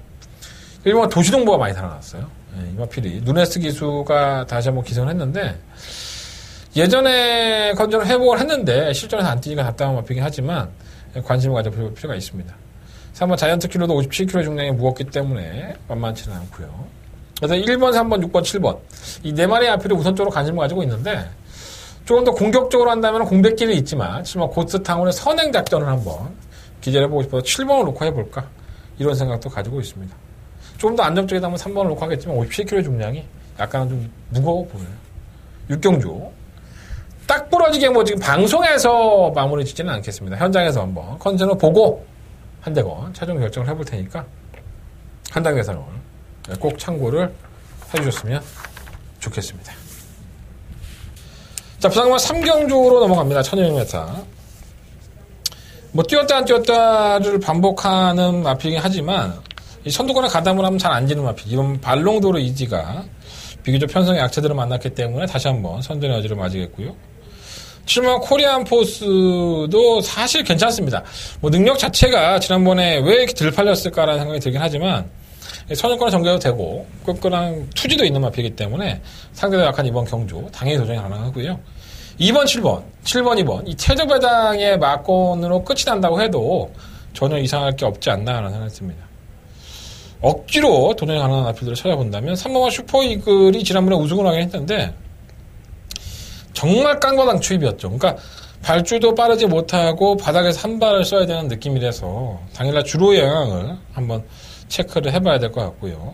1번 도시동보가 많이 살아났어요. 이마필이 누네스 기수가 다시 한번 기승을 했는데 예전에 컨디션을 회복을 했는데 실전에서 안 뛰니까 답답한 마필이긴 하지만 관심을 가져볼 필요가 있습니다. 3번 자이언트 킬러도 57kg 중량이 무겁기 때문에 만만치는 않고요. 그래서 1번, 3번, 6번, 7번 이 네 마리의 아필이 우선적으로 관심을 가지고 있는데 조금 더 공격적으로 한다면 공백기는 있지만 7번 고스타운의 선행 작전을 한번 기재를 해보고 싶어서 7번을 놓고 해볼까 이런 생각도 가지고 있습니다. 조금 더 안정적이다면 3번을 놓고 하겠지만 57kg 중량이 약간은 좀 무거워 보여요. 6경주 딱 부러지게 뭐 지금 방송에서 마무리 짓지는 않겠습니다. 현장에서 한번 컨디션을 보고 한 대건 최종 결정을 해볼 테니까 한 단계에서는 꼭 참고를 해주셨으면 좋겠습니다. 자, 부산공원 3경주로 넘어갑니다. 1200m. 뭐 뛰었다 안 뛰었다를 반복하는 마필이긴 하지만 이 선두권에 가담을 하면 잘 안 지는 마필. 이번 발롱도르 이지가 비교적 편성의 약체들을 만났기 때문에 다시 한번 선전의 여지를 맞이겠고요. 7번 코리안 포스도 사실 괜찮습니다. 뭐 능력 자체가 지난번에 왜 이렇게 덜 팔렸을까라는 생각이 들긴 하지만 선행권에 전개도 되고 끈끈한 투지도 있는 마필이기 때문에 상대도 약한 이번 경주 당연히 도전이 가능하고요. 2번, 7번, 2번 이 최저 배당의 막건으로 끝이 난다고 해도 전혀 이상할 게 없지 않나 하는 생각이 듭니다. 억지로 도전이 가능한 마필들을 찾아본다면 3번과 슈퍼이글이 지난번에 우승을 하긴 했는데 정말 깡과당 추입이었죠. 그러니까 발주도 빠르지 못하고 바닥에서 한 발을 써야 되는 느낌이라서 당일날 주로 영향을 한번 체크를 해봐야 될 것 같고요.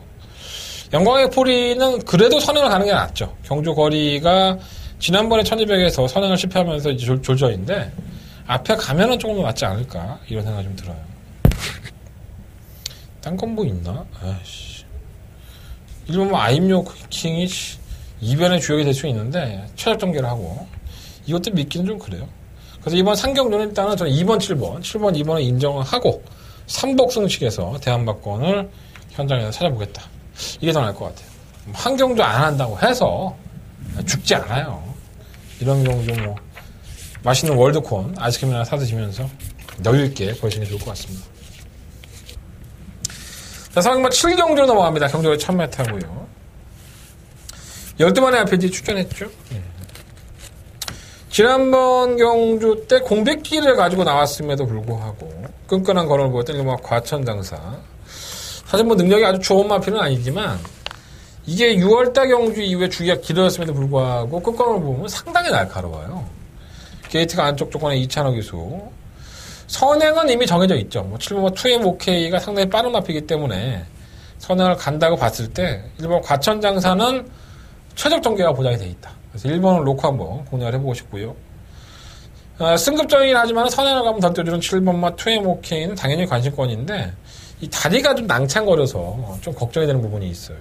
영광의 포리는 그래도 선행을 가는 게 낫죠. 경주 거리가 지난번에 1200에서 선행을 실패하면서 이제 졸저인데 앞에 가면은 조금 더 낫지 않을까 이런 생각이 좀 들어요. 딴 건 뭐 있나? 아이씨. 일본 뭐 아임요 킹이 이변의 주역이 될 수 있는데 최적 전개를 하고 이것도 믿기는 좀 그래요. 그래서 이번 상경주는 일단은 저는 2번, 7번, 2번을 인정을 하고 3복 승식에서 대한박권을 현장에서 찾아보겠다. 이게 더 나을 것 같아요. 한 경주 안 한다고 해서 죽지 않아요. 이런 경주 뭐 맛있는 월드콘 아이스크림이나 사드시면서 여유있게 보시는 게 좋을 것 같습니다. 자, 상황만 7경주로 넘어갑니다. 경주가 1000m고요. 12만의 RPG 출전했죠. 지난번 경주 때 공백기를 가지고 나왔음에도 불구하고 끈끈한 걸음을 보였던 일본 과천장사. 사실 뭐 능력이 아주 좋은 마필은 아니지만 이게 6월달 경주 이후에 주기가 길어졌음에도 불구하고 끝걸음을 보면 상당히 날카로워요. 게이트가 안쪽 조건에 이찬호 기수. 선행은 이미 정해져 있죠. 뭐 7번 2M5K가 상당히 빠른 마필이기 때문에 선행을 간다고 봤을 때 일본 과천장사는 최적 전개가 보장이 돼 있다. 그래서 1번을 놓고 한번 공략을 해보고 싶고요. 승급전이긴 하지만 선행을 가면 더 뛰어주는 7번마 2M5K는 당연히 관심권인데 이 다리가 좀 낭창거려서 좀 걱정이 되는 부분이 있어요.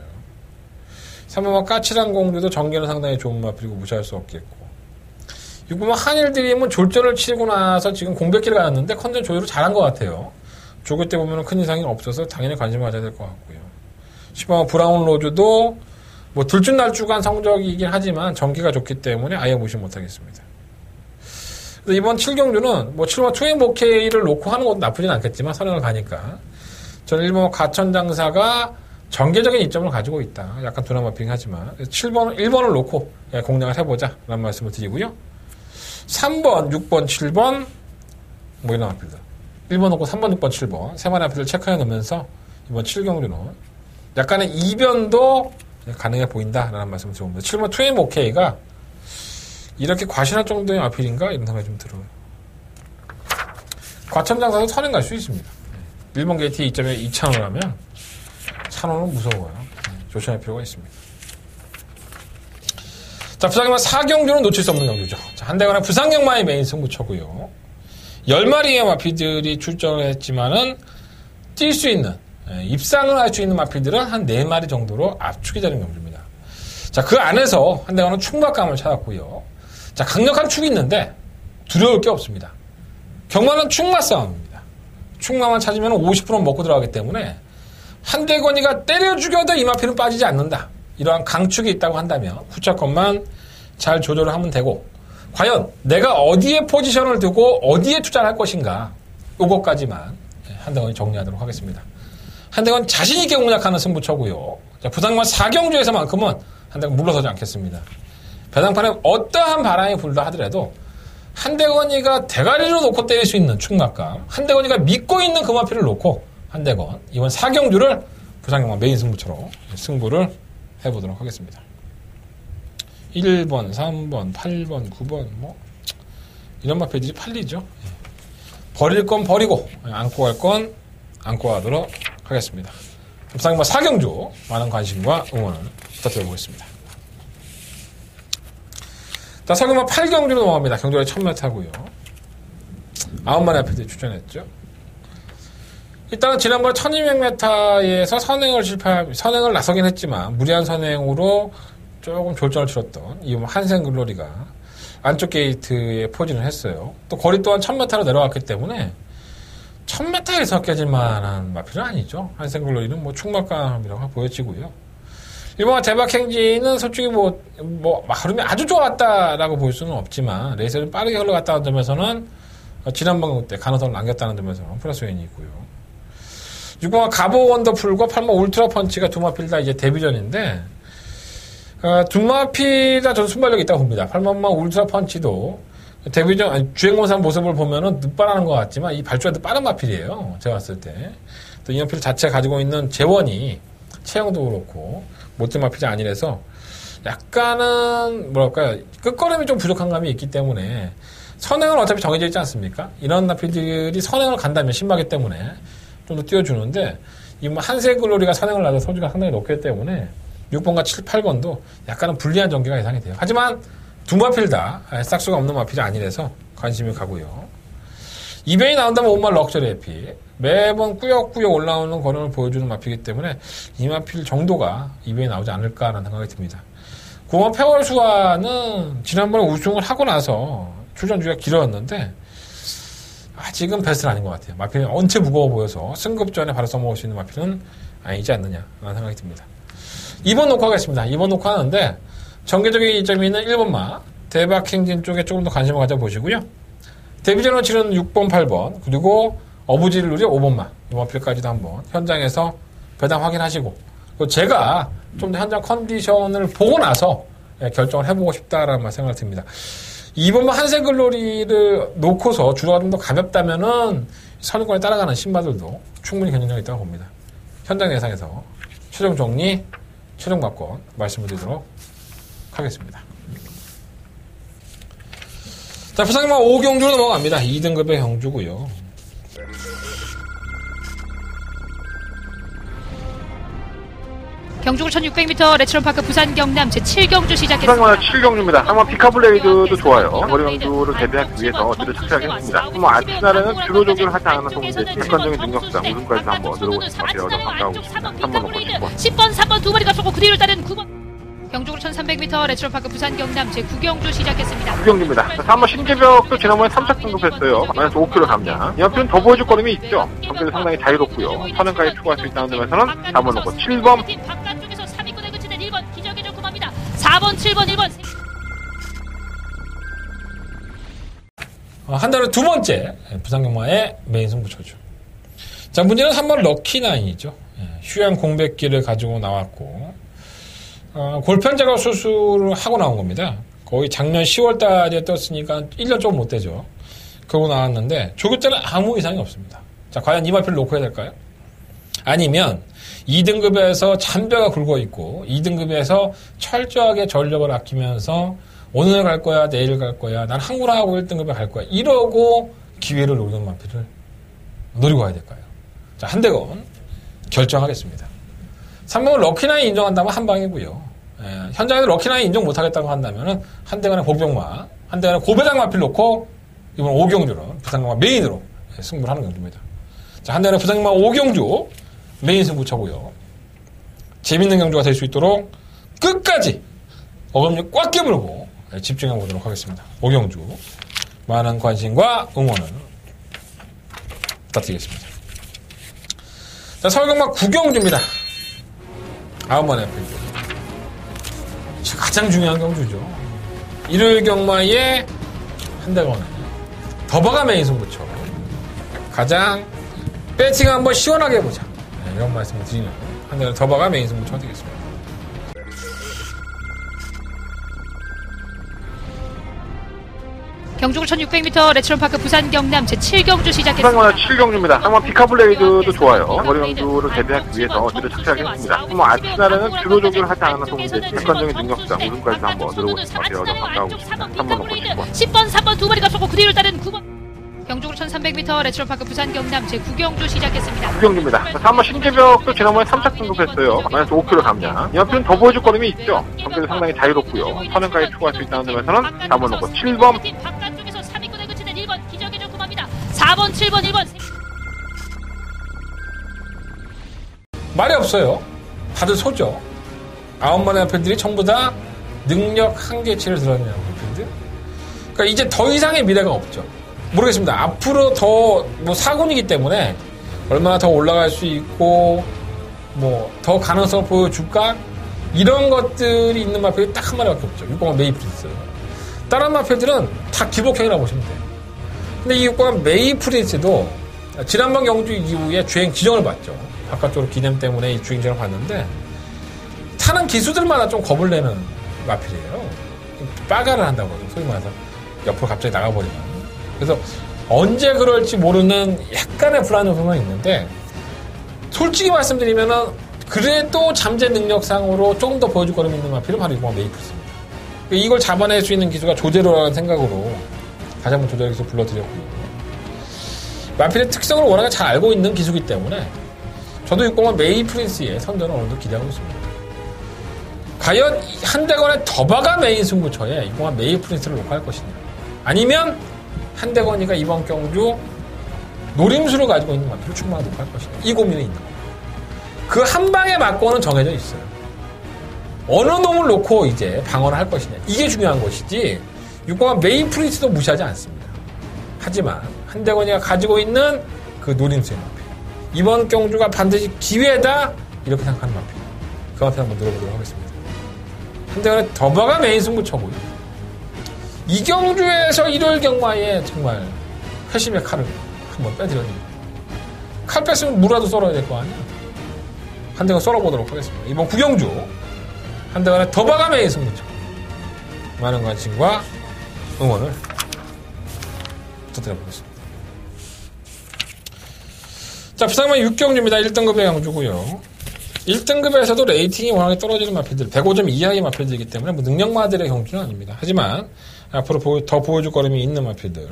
3번마 까칠한 공주도 전개는 상당히 좋은 마필이고 무시할 수 없겠고 6번마 한일드림은 졸전을 치고 나서 지금 공백기를 가졌는데 컨디션 조율을 잘한 것 같아요. 조교 때 보면 큰 이상이 없어서 당연히 관심을 가져야 될 것 같고요. 10번 브라운 로즈도 뭐 들쭉날쭉한 성적이긴 하지만 전기가 좋기 때문에 아예 무시 못하겠습니다. 이번 7경주는 뭐 7번 투앤모케이를 놓고 하는 것도 나쁘진 않겠지만 선행을 가니까 저는 1번 가천장사가 전개적인 이점을 가지고 있다. 약간 두나마핑 하지만 1번을 놓고 공략을 해보자 라는 말씀을 드리고요. 3번, 6번, 7번 뭐 이런 앞필들 1번 놓고 3번, 6번, 7번 세 마리 앞필들 체크해 놓으면서 이번 7경주는 약간의 이변도 가능해 보인다라는 말씀을 드립니다. 7번 투앤모케이가 이렇게 과신할 정도의 아필인가? 이런 생각이 좀 들어요. 과천장사도 선행 갈 수 있습니다. 1번 게이트 2점에 2찬을 하면 찬원은 무서워요. 조심할 필요가 있습니다. 자, 부산경마 4경주는 놓칠 수 없는 경주죠. 자, 한대관의 부산경마의 메인 승부처고요. 10마리의 마피들이 출전을 했지만은 뛸 수 있는, 입상을 할 수 있는 마피들은 한 4마리 정도로 압축이 되는 경주입니다. 자, 그 안에서 한대관은 충박감을 찾았고요. 자, 강력한 축이 있는데 두려울 게 없습니다. 경마는 축마 싸움입니다. 축마만 찾으면 50%는 먹고 들어가기 때문에 한대건이가 때려 죽여도 이 마피는 빠지지 않는다. 이러한 강축이 있다고 한다면 후차권만 잘 조절을 하면 되고 과연 내가 어디에 포지션을 두고 어디에 투자를 할 것인가 요것까지만 한대건이 정리하도록 하겠습니다. 한대건 자신 있게 공략하는 승부처고요. 자, 부산경마 4경주에서만큼은 한대건 물러서지 않겠습니다. 배당판에 어떠한 바람이 불다 하더라도 한대건이가 대가리로 놓고 때릴 수 있는 충막감, 한대건이가 믿고 있는 그 마피를 놓고 한대건 이번 4경주를 부산경마 메인 승부처로 승부를 해보도록 하겠습니다. 1번, 3번, 8번, 9번 뭐 이런 마피들이 팔리죠. 버릴 건 버리고 안고 갈 건 안고 가도록 하겠습니다. 부산경마 4경주 많은 관심과 응원을 부탁드려보겠습니다. 자, 서경마 8경주로 넘어갑니다. 경주에 1000m고요. 9마리 앞에 출전했죠. 일단은 지난번 1200m에서 선행을 나서긴 했지만 무리한 선행으로 조금 졸전을 치렀던 이 한생글로리가 안쪽 게이트에 포진을 했어요. 또 거리 또한 1000m로 내려왔기 때문에 1000m에서 깨질 만한 마필은 아니죠. 한생글로리는 뭐 충막감이라고 보여지고요. 이번 대박행진은 솔직히 흐름이 아주 좋았다라고 볼 수는 없지만 레이스를 빠르게 흘러갔다는 점에서는 지난번 때 가능성을 남겼다는 점에서는 플러스 요인이 있고요. 6번 가보 원더풀과 8번 울트라 펀치가 두 마필 다 이제 데뷔전인데 두 마필 다 저는 순발력이 있다고 봅니다. 8번만 울트라 펀치도 데뷔전 주행공사 모습을 보면은 늦바라는 것 같지만 이 발주가 빠른 마필이에요. 제가 봤을 때. 또 이 마필 자체가 가지고 있는 재원이 체형도 그렇고 못된 마필이 아니라서 약간은 끝걸음이 좀 부족한 감이 있기 때문에 선행은 어차피 정해져 있지 않습니까? 이런 마필들이 선행을 간다면 신마기 때문에 좀 더 띄워주는데 이 한세글로리가 선행을 나서 소지가 상당히 높기 때문에 6번과 7, 8번도 약간은 불리한 전개가 예상이 돼요. 하지만 두 마필 다 싹수가 없는 마필이 아니라서 관심이 가고요. 이변이 나온다면 5만 럭셔리 에피 매번 꾸역꾸역 올라오는 걸음을 보여주는 마필이기 때문에 이 마필 정도가 이변이 나오지 않을까라는 생각이 듭니다. 9번 페월수와는 지난번에 우승을 하고 나서 출전 주기가 길었는데 아직은 베스트는 아닌 것 같아요. 마필은 언체 무거워 보여서 승급 전에 바로 써먹을 수 있는 마필은 아니지 않느냐라는 생각이 듭니다. 2번 놓고 하겠습니다. 2번 놓고 하는데 전개적인 이점이 있는 1번마 대박행진 쪽에 조금 더 관심을 가져보시고요. 데뷔전을 치른 6번, 8번 그리고 어부지를 누리 5번마 이 마필까지도 한번 현장에서 배당 확인하시고 제가 좀 더 현장 컨디션을 보고 나서 결정을 해보고 싶다라는 생각이 듭니다. 2번마 한세글로리를 놓고서 주로가 좀 더 가볍다면은 선유권에 따라가는 신마들도 충분히 경쟁력이 있다고 봅니다. 현장 예상에서 최종 정리, 최종 박권 말씀을 드리도록 하겠습니다. 자, 부산경마 5경주로 넘어갑니다. 2등급의 경주고요. 경주구 1600m 레츠런파크 부산 경남 제7경주 시작했습니다. 부산경마 7경주입니다. 한번 피카블레이드도 좋아요. 장거리 경주를 대비하기 위해서 뒤를 착착하겠습니다. 아치나라는 주로 조기를 하지 않은 성제 객관적인 능력상 우승까지 한번 늘어보고 싶은 것 같아요. 가까우고 있습니다. 3번 놓고 10번. 10번, 3번 두 마리가 쏘고 그 뒤를 따른 9번. 경주로 1300m 레츠로파크 부산 경남 제9경주 시작했습니다. 9경주입니다. 3번 신재벽도 지난번에 3차 등급했어요. 마이너스 5kg 감량. 이 연필은 더 보여줄 거림이 있죠. 성격이 상당히 자유롭고요. 선행까지 추가할 수 있다는 점에서는 4번 놓고 7번. 바깥쪽에서 3위권에 그치는 1번 기적의 조금합니다. 4번, 7번, 1번. 한 달에 두 번째 부산경마의 메인 승부처죠. 자, 문제는 3번 럭키나인이죠. 휴양 공백기를 가지고 나왔고 골편제거 수술을 하고 나온 겁니다. 거의 작년 10월 달에 떴으니까 1년 조금 못 되죠. 그러고 나왔는데 조교자는 아무 이상이 없습니다. 자, 과연 이 마필을 놓고 해야 될까요? 아니면 2등급에서 잔뼈가 굵어 있고 2등급에서 철저하게 전력을 아끼면서 오늘 갈 거야, 내일 갈 거야, 난 항구라하고 1등급에 갈 거야, 이러고 기회를 노리는 마필을 노리고 가야 될까요? 자, 한대건 결정하겠습니다. 3번은 럭키나인 인정한다면 한 방이고요. 현장에서 럭키나인 인정 못하겠다고 한다면은 한대건의 보병마, 한대건의 고배당 마필 놓고 이번 5경주로 부산경마 메인으로 승부를 하는 경주입니다. 자, 한대건의 부산경마 5경주 메인 승부처고요. 재밌는 경주가 될 수 있도록 끝까지 어금니 꽉 깨물고 집중해 보도록 하겠습니다. 5경주 많은 관심과 응원을 부탁드리겠습니다. 자, 서울경마 9경주입니다. 9번의 필드. 가장 중요한 경주죠. 일요일 경마의 한대건의 더버가 메인 승부처. 가장 배팅 한번 시원하게 해보자. 이런 말씀을 드리는 한대건의 더버가 메인 승부처가 되겠습니다. 경주로 1600m 레츠론파크 부산 경남 제7경주 시작했습니다. 부산경마 7경주입니다. 한번 피카블레이드도 좋아요. 거리 경주를 대비하기 위해서 뒤를 착실하게 했습니다. 아치날에는 주로 조교를 하지 않은 동문제 객관적인 능력자 우승까지 한번 들어오고 싶은 것 같아요. 가까우고 있습니다. 3번 놓고 10번. 10번, 3번 두 마리가 쏘고 그 뒤를 따른 9번. 경주로 1300m 레츠로파크 부산 경남 제9경주 시작했습니다. 9경주입니다. 3번 신재벽도 지난번에 3차 등급했어요. 마이너스 5kg 감량. 이 연필은 더 보여줄 거림이 있죠. 성격이 상당히 자유롭고요. 선행까지 추가할 수 있다는 점에서는 4번 놓고 7번. 바깥쪽에서 3위권에 그치는 1번 기적의 조금합니다. 4번, 7번, 1번. 말이 없어요. 다들 소죠. 9번의 앞편들이 전부 다 능력 한계치를 드러내는 앞편들. 그러니까 이제 더 이상의 미래가 없죠. 모르겠습니다. 앞으로 더 사군이기 때문에 얼마나 더 올라갈 수 있고 더 가능성을 보여줄까? 이런 것들이 있는 마필이 딱 한 마리밖에 없죠. 6번가 메이프린스. 다른 마필들은 다 기복형이라고 보시면 돼요. 근데 이 6번가 메이프린스도 지난번 경주 이후에 주행 지정을 받죠. 바깥쪽으로 기념 때문에 이 주행 지정을 받는데 타는 기수들마다 좀 겁을 내는 마필이에요. 빠가를 한다고 하죠. 소위 말해서 옆으로 갑자기 나가버리면. 그래서 언제 그럴지 모르는 약간의 불안한 부분이 있는데 솔직히 말씀드리면은 그래도 잠재 능력상으로 조금 더 보여줄 거리 있는 마필은 바로 이거 메이플스입니다. 이걸 잡아낼 수 있는 기수가 조제로라는 생각으로 다시 한번 조제로 기수 불러드렸고요. 마필의 특성을 워낙에 잘 알고 있는 기수이기 때문에 저도 6번은 메이프린스의 선전을 어느 정도 기대하고 있습니다. 과연 한대건의 더바가 메인 승부처에 6번은 메이프린스를 놓고 할 것이냐, 아니면 한대건이가 이번 경주 노림수를 가지고 있는 마필을 충분하게 놓고 할 것이냐, 이 고민이 있는 거예요. 그 한 방에 맞고는 정해져 있어요. 어느 놈을 놓고 이제 방어를 할 것이냐, 이게 중요한 것이지 6번은 메이프린스도 무시하지 않습니다. 하지만 한대건이가 가지고 있는 그 노림수의 마필, 이번 경주가 반드시 기회다 이렇게 생각하는 마필, 그 마필 한번 들어보도록 하겠습니다. 한대건의 더바가 메인 승부처고요. 이 경주에서 일요일 경마에 정말 회심의 칼을 한번 빼드렸네요. 칼 뺐으면 무라도 썰어야 될 거 아니야. 한대건 썰어보도록 하겠습니다. 이번 9경주 한대건의 더바가 메인 승부처, 많은 관심과 응원을 부탁드려보겠습니다. 자, 부산경마 6경주입니다. 1등급의 경주고요. 1등급에서도 레이팅이 워낙에 떨어지는 마필들, 105점 이하의 마필들이기 때문에 능력마들의 경주는 아닙니다. 하지만 앞으로 더 보여줄 거림이 있는 마필들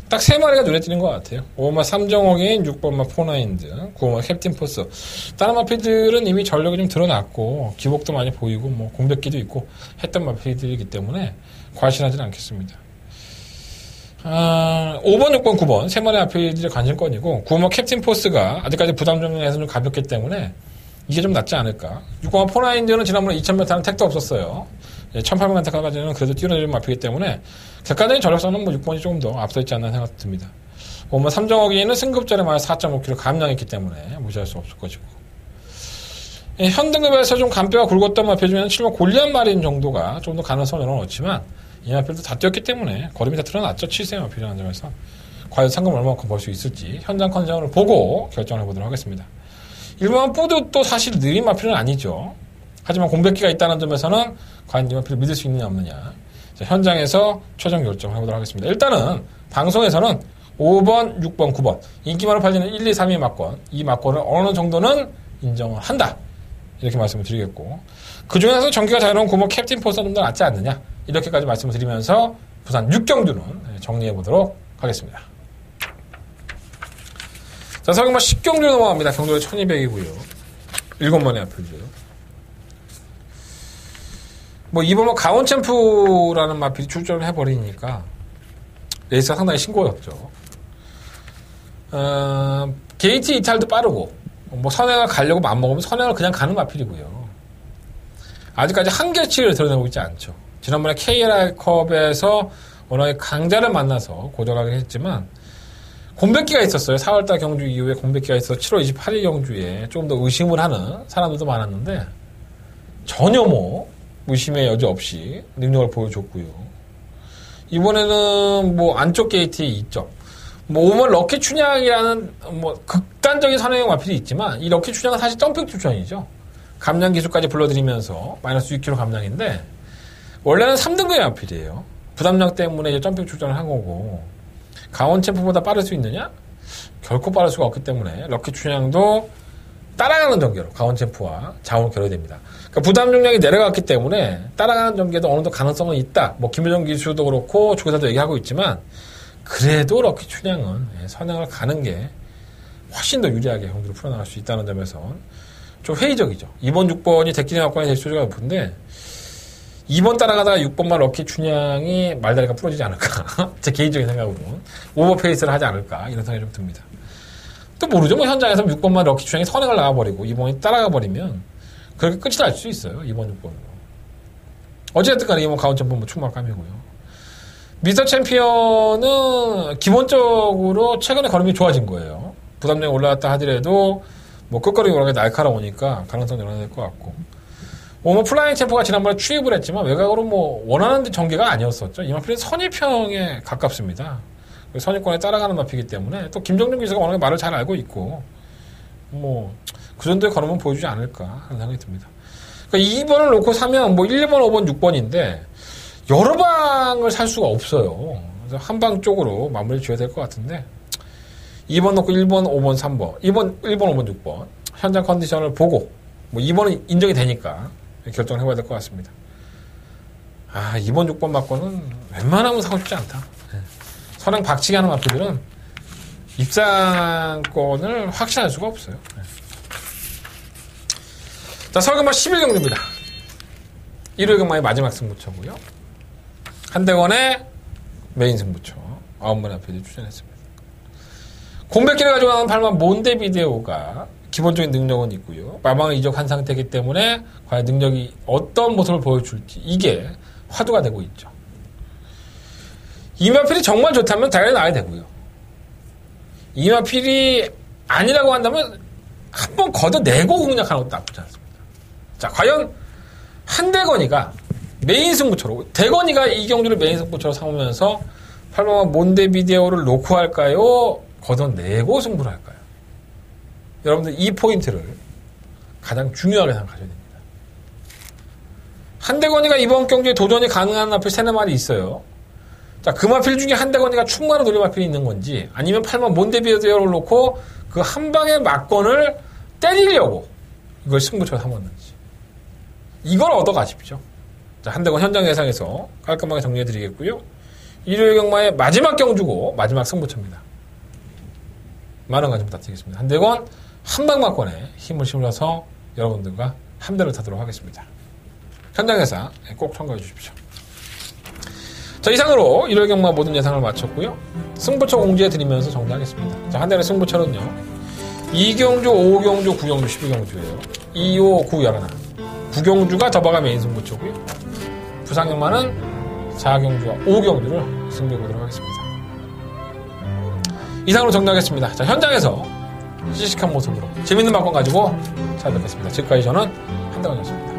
딱 3마리가 눈에 띄는 것 같아요. 5번마 삼정어게인, 6번마 포나인드, 9번마 캡틴 포스. 다른 마필들은 이미 전력이 좀 드러났고 기복도 많이 보이고 공백기도 있고 했던 마필들이기 때문에 과신하지는 않겠습니다. 5번, 6번, 9번 3마리 마필들의 관심권이고, 9번마 캡틴 포스가 아직까지 부담 점에서 좀 가볍기 때문에 이게 좀 낫지 않을까. 6번 포나인드는 지난번에 2000m는 택도 없었어요. 1800m까지는 그래도 뛰어내리는 마피기 때문에 객관적인 전력성은 뭐 6번이 조금 더 앞서 있지 않나 생각이 듭니다. 5번 삼정어기에는 승급전에 마이너스 4.5kg 감량했기 때문에 무시할 수 없을 것이고, 현등급에서 좀 간뼈가 굵었던 마필 중에는 7번 골리앗 마린 정도가 좀 더 가능성을 열어놓지만 이 마필도 다 뛰었기 때문에 걸음이 다 드러났죠. 7세 마필이라는 점에서 과연 상금 얼마만큼 벌 수 있을지 현장 컨디션을 보고 결정을 해보도록 하겠습니다. 1번 뿌드도 사실 느린 마필은 아니죠. 하지만 공백기가 있다는 점에서는 과연 이 마필을 믿을 수 있느냐 없느냐, 자, 현장에서 최종 결정을 해보도록 하겠습니다. 일단은 방송에서는 5번, 6번, 9번 인기만을 팔리는 1, 2, 3위 막권, 이 막권을 어느 정도는 인정을 한다, 이렇게 말씀을 드리겠고, 그 중에서 전기가 자유로운 9번 캡틴 포스가 좀 더 낫지 않느냐, 이렇게까지 말씀을 드리면서 부산 6경주는 정리해 보도록 하겠습니다. 자, 서경마 10경주 넘어갑니다. 경주가 1200이고요. 7번의 앞이고요. 뭐 이번 뭐 강원 챔프라는 마필이 출전을 해버리니까 레이스가 상당히 신고였죠. 게이트 이탈도 빠르고, 뭐 선행을 가려고 맘먹으면 선행을 그냥 가는 마필이고요. 아직까지 한계치를 드러내고 있지 않죠. 지난번에 KLR컵에서 워낙에 강자를 만나서 고전하긴 했지만 공백기가 있었어요. 4월달 경주 이후에 공백기가 있어서 7월 28일 경주에 조금 더 의심을 하는 사람들도 많았는데 전혀 뭐 의심의 여지 없이 능력을 보여줬고요. 이번에는 뭐 안쪽 게이트에 있죠. 뭐 5번 럭키 춘향이라는 뭐 극단적인 선행형 마필이 있지만 이 럭키 춘향은 사실 점핑 추천이죠. 감량 기술까지 불러드리면서 마이너스 6kg 감량인데 원래는 3등급의 마필이에요. 부담량 때문에 이제 점핑 출전을 한 거고, 강원 챔프보다 빠를 수 있느냐? 결코 빠를 수가 없기 때문에 럭키 춘향도 따라가는 전개로 강원 챔프와 자원 결여됩니다. 그러니까 부담 용량이 내려갔기 때문에 따라가는 전개도 어느 정도 가능성은 있다. 뭐 김효정 기수도 그렇고 주교사도 얘기하고 있지만 그래도 럭키 춘향은 선행을 가는 게 훨씬 더 유리하게 경기를 풀어나갈 수 있다는 점에서 좀 회의적이죠. 2번, 6번이 대끼리 막관이 될 수가 높은데 2번 따라가다가 6번만 럭키 춘향이 말다리가 부러지지 않을까. 제 개인적인 생각으로는 오버페이스를 하지 않을까, 이런 생각이 좀 듭니다. 또 모르죠. 뭐 현장에서 6번만 럭키 춘향이 선행을 나가버리고 2번이 따라가 버리면 그렇게 끝이 날 수 있어요. 2번, 6번으로. 어쨌든 간에 2번 가운 챔프 뭐 충만감이고요. 미스터 챔피언은 기본적으로 최근에 걸음이 좋아진 거예요. 부담량이 올라갔다 하더라도 뭐 끝걸이 워낙에 날카로우니까 가능성 열어낼 것 같고, 뭐 플라잉 챔프가 지난번에 취입을 했지만 외곽으로 뭐 원하는 전개가 아니었었죠. 이 마필은 선입형에 가깝습니다. 선입권에 따라가는 마피기 때문에 또 김정준 기수가 워낙에 말을 잘 알고 있고 뭐 그 정도의 걸음은 보여주지 않을까 하는 생각이 듭니다. 그러니까 2번을 놓고 사면 뭐 1번, 5번, 6번인데 여러 방을 살 수가 없어요. 그래서 한 방 쪽으로 마무리 지어야 될 것 같은데 2번 놓고 1번, 5번, 3번 1번, 5번, 6번 현장 컨디션을 보고 뭐 2번은 인정이 되니까 결정을 해봐야 될 것 같습니다. 2번, 6번 맞고는 웬만하면 사고 싶지 않다. 선행 박치기 하는 마피들은 입상권을 확신할 수가 없어요. 자, 서경마 11경주입니다. 1회 경마의 마지막 승부처고요. 한대건의 메인 승부처 9번의 앞에 출전했습니다. 공백기를 가지고 나온 8만 몬데비데오가 기본적인 능력은 있고요. 마방을 이적한 상태이기 때문에 과연 능력이 어떤 모습을 보여줄지 이게 화두가 되고 있죠. 이마필이 정말 좋다면 당연히 나야 되고요. 이마필이 아니라고 한다면 한번 걷어내고 공략하는 것도 나쁘지 않습니다. 자, 과연 한대건이가 메인 승부처로, 대건이가 이 경주를 메인 승부처로 삼으면서 8만 몬데비데오를 놓고 할까요? 걷어내고 승부를 할까요? 여러분들 이 포인트를 가장 중요하게 생각하셔야 됩니다. 한대건이가 이번 경주에 도전이 가능한 마필 3-4마리 있어요. 자, 그 마필 중에 한대건이가 충분한 노리 마필이 있는 건지, 아니면 8만 몬데비데오를 놓고 그 한 방의 막건을 때리려고 이걸 승부처로 삼았는지. 이걸 얻어가십시오. 자, 한대건 현장 예상에서 깔끔하게 정리해드리겠고요. 일요일 경마의 마지막 경주고 마지막 승부처입니다. 많은 관심 부탁드리겠습니다. 한대건 한방막권에 힘을 실어서 여러분들과 함대를 타도록 하겠습니다. 현장 예상 꼭 참고해 주십시오. 자, 이상으로 일요일 경마 모든 예상을 마쳤고요. 승부처 공지해 드리면서 정리하겠습니다. 자, 한대건의 승부처는요, 2경주, 5경주, 9경주, 12경주예요. 2, 5, 9, 11. 구경주가 저바가 메인 승부처고요. 부산경마는 4경주와 5경주를 승부해보도록 하겠습니다. 이상으로 정리하겠습니다. 자, 현장에서 씩씩한 모습으로 재밌는 막건 가지고 찾아뵙겠습니다. 지금까지 저는 한대건이었습니다.